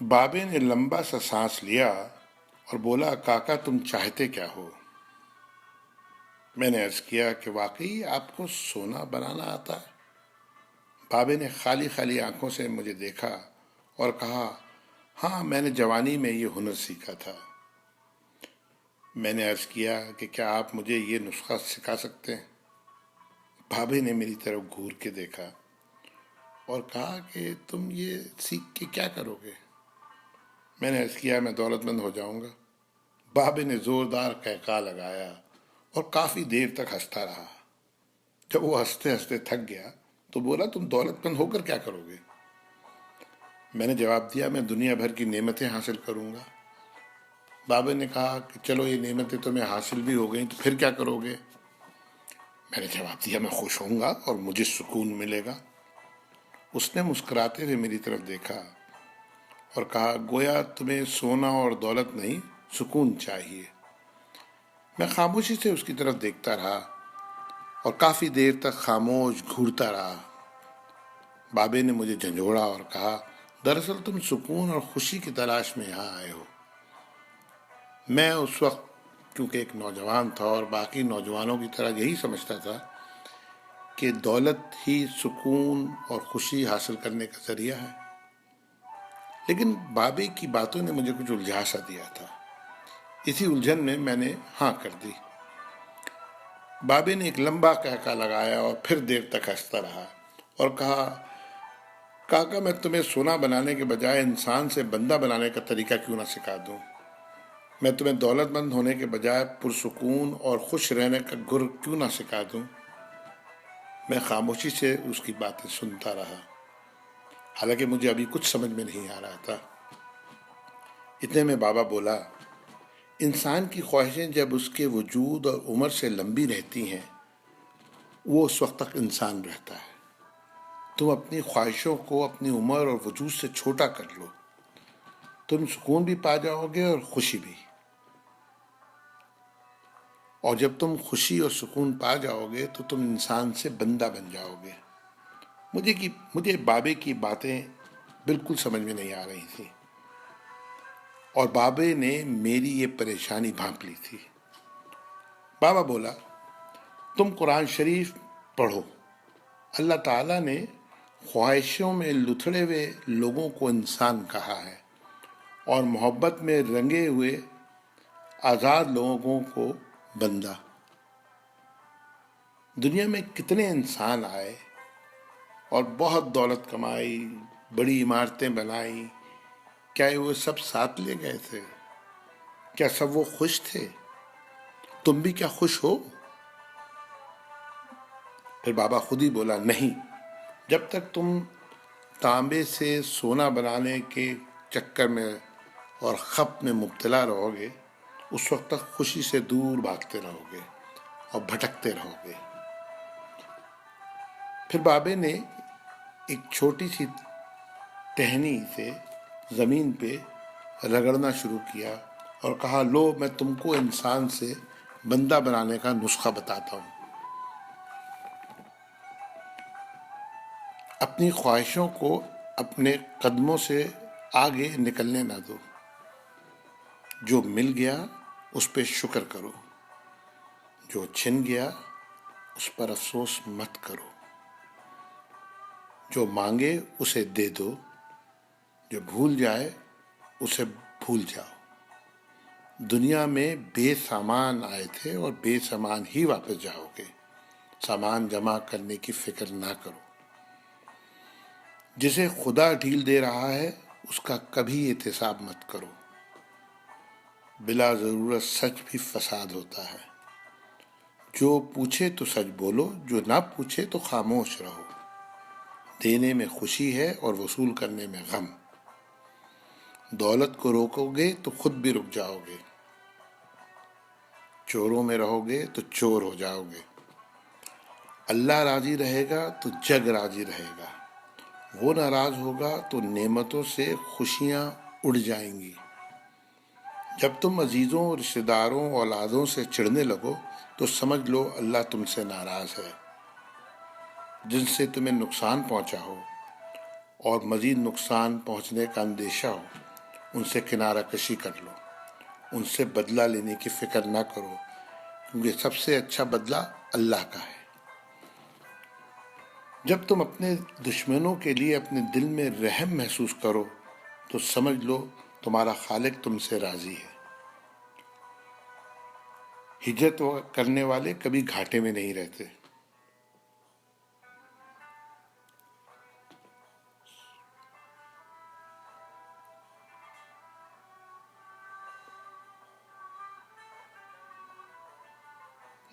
بابے نے لمبا سا سانس لیا اور بولا، کاکا تم چاہتے کیا ہو؟ میں نے عرض کیا کہ واقعی آپ کو سونا بنانا آتا ہے؟ بابے نے خالی خالی آنکھوں سے مجھے دیکھا اور کہا، ہاں میں نے جوانی میں یہ ہنر سیکھا تھا۔ میں نے عرض کیا کہ کیا آپ مجھے یہ نسخہ سکھا سکتے ہیں؟ بابے نے میری طرف گھور کے دیکھا اور کہا کہ تم یہ سیکھ کے کیا کرو گے؟ میں نے عرض کیا میں دولت مند ہو جاؤں گا۔ بابے نے زوردار قہقہہ لگایا اور کافی دیر تک ہنستا رہا۔ جب وہ ہنستے ہنستے تھک گیا تو بولا، تم دولت مند ہو کر کیا کرو گے؟ میں نے جواب دیا، میں دنیا بھر کی نعمتیں حاصل کروں گا۔ بابا نے کہا کہ چلو یہ نعمتیں تمہیں حاصل بھی ہو گئیں تو پھر کیا کرو گے؟ میں نے جواب دیا، میں خوش ہوں گا اور مجھے سکون ملے گا۔ اس نے مسکراتے ہوئے میری طرف دیکھا اور کہا، گویا تمہیں سونا اور دولت نہیں، سکون چاہیے۔ میں خاموشی سے اس کی طرف دیکھتا رہا اور کافی دیر تک خاموش گھورتا رہا۔ بابے نے مجھے جھنجھوڑا اور کہا، دراصل تم سکون اور خوشی کی تلاش میں یہاں آئے ہو۔ میں اس وقت کیونکہ ایک نوجوان تھا اور باقی نوجوانوں کی طرح یہی سمجھتا تھا کہ دولت ہی سکون اور خوشی حاصل کرنے کا ذریعہ ہے، لیکن بابے کی باتوں نے مجھے کچھ الجھا سا دیا تھا۔ اسی الجھن میں میں نے ہاں کر دی۔ بابے نے ایک لمبا قہقہہ لگایا اور پھر دیر تک ہنستا رہا اور کہا، کاکا میں تمہیں سونا بنانے کے بجائے انسان سے بندہ بنانے کا طریقہ کیوں نہ سکھا دوں؟ میں تمہیں دولت مند ہونے کے بجائے پرسکون اور خوش رہنے کا گر کیوں نہ سکھا دوں؟ میں خاموشی سے اس کی باتیں سنتا رہا، حالانکہ مجھے ابھی کچھ سمجھ میں نہیں آ رہا تھا۔ اتنے میں بابا بولا، انسان کی خواہشیں جب اس کے وجود اور عمر سے لمبی رہتی ہیں وہ اس وقت تک انسان رہتا ہے۔ تم اپنی خواہشوں کو اپنی عمر اور وجود سے چھوٹا کر لو، تم سکون بھی پا جاؤ گے اور خوشی بھی۔ اور جب تم خوشی اور سکون پا جاؤ گے تو تم انسان سے بندہ بن جاؤ گے۔ مجھے بابے کی باتیں بالکل سمجھ میں نہیں آ رہی تھیں اور بابے نے میری یہ پریشانی بھانپ لی تھی۔ بابا بولا، تم قرآن شریف پڑھو۔ اللہ تعالیٰ نے خواہشوں میں لتھڑے ہوئے لوگوں کو انسان کہا ہے اور محبت میں رنگے ہوئے آزاد لوگوں کو بندہ۔ دنیا میں کتنے انسان آئے اور بہت دولت کمائی، بڑی عمارتیں بنائی، کیا وہ سب ساتھ لے گئے تھے؟ کیا سب وہ خوش تھے؟ تم بھی کیا خوش ہو؟ پھر بابا خود ہی بولا، نہیں، جب تک تم تانبے سے سونا بنانے کے چکر میں اور خپ میں مبتلا رہو گے اس وقت تک خوشی سے دور بھاگتے رہو گے اور بھٹکتے رہو گے۔ پھر بابے نے ایک چھوٹی سی ٹہنی سے زمین پہ رگڑنا شروع کیا اور کہا، لو میں تم کو انسان سے بندہ بنانے کا نسخہ بتاتا ہوں۔ اپنی خواہشوں کو اپنے قدموں سے آگے نکلنے نہ دو۔ جو مل گیا اس پہ شکر کرو، جو چھن گیا اس پر افسوس مت کرو۔ جو مانگے اسے دے دو، جو بھول جائے اسے بھول جاؤ۔ دنیا میں بے سامان آئے تھے اور بے سامان ہی واپس جاؤ گے۔ سامان جمع کرنے کی فکر نہ کرو۔ جسے خدا ڈھیل دے رہا ہے اس کا کبھی احتساب مت کرو۔ بلا ضرورت سچ بھی فساد ہوتا ہے۔ جو پوچھے تو سچ بولو، جو نہ پوچھے تو خاموش رہو۔ دینے میں خوشی ہے اور وصول کرنے میں غم۔ دولت کو روکو گے تو خود بھی رک جاؤ گے۔ چوروں میں رہو گے تو چور ہو جاؤ گے۔ اللہ راضی رہے گا تو جگ راضی رہے گا۔ وہ ناراض ہوگا تو نعمتوں سے خوشیاں اڑ جائیں گی۔ جب تم عزیزوں، رشتہ داروں، اولادوں سے چڑھنے لگو تو سمجھ لو اللہ تم سے ناراض ہے۔ جن سے تمہیں نقصان پہنچا ہو اور مزید نقصان پہنچنے کا اندیشہ ہو ان سے کنارہ کشی کر لو، ان سے بدلہ لینے کی فکر نہ کرو، کیونکہ سب سے اچھا بدلہ اللہ کا ہے۔ جب تم اپنے دشمنوں کے لیے اپنے دل میں رحم محسوس کرو تو سمجھ لو تمہارا خالق تم سے راضی ہے۔ ہجرت کرنے والے کبھی گھاٹے میں نہیں رہتے۔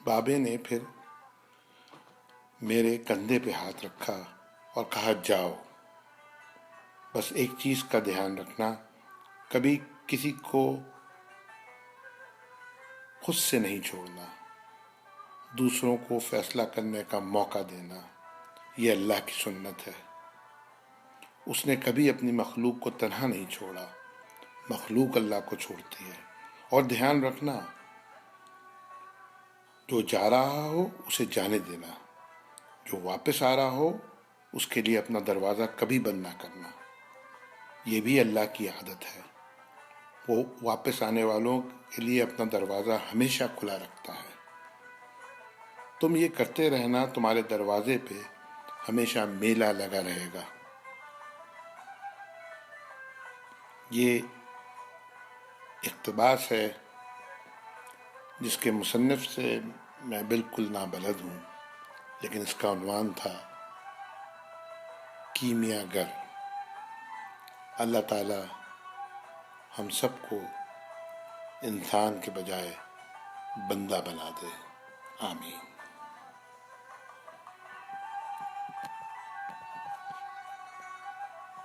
بابے نے پھر میرے کندھے پہ ہاتھ رکھا اور کہا، جاؤ، بس ایک چیز کا دھیان رکھنا، کبھی کسی کو خود سے نہیں چھوڑنا، دوسروں کو فیصلہ کرنے کا موقع دینا، یہ اللہ کی سنت ہے۔ اس نے کبھی اپنی مخلوق کو تنہا نہیں چھوڑا، مخلوق اللہ کو چھوڑتی ہے۔ اور دھیان رکھنا، جو جا رہا ہو اسے جانے دینا، جو واپس آ رہا ہو اس کے لیے اپنا دروازہ کبھی بند نہ کرنا۔ یہ بھی اللہ کی عادت ہے، وہ واپس آنے والوں کے لیے اپنا دروازہ ہمیشہ کھلا رکھتا ہے۔ تم یہ کرتے رہنا، تمہارے دروازے پہ ہمیشہ میلہ لگا رہے گا۔ یہ اقتباس ہے جس کے مصنف سے میں بالکل نابلد ہوں، لیکن اس کا عنوان تھا کیمیا گر۔ اللہ تعالی ہم سب کو انسان کے بجائے بندہ بنا دے، آمین۔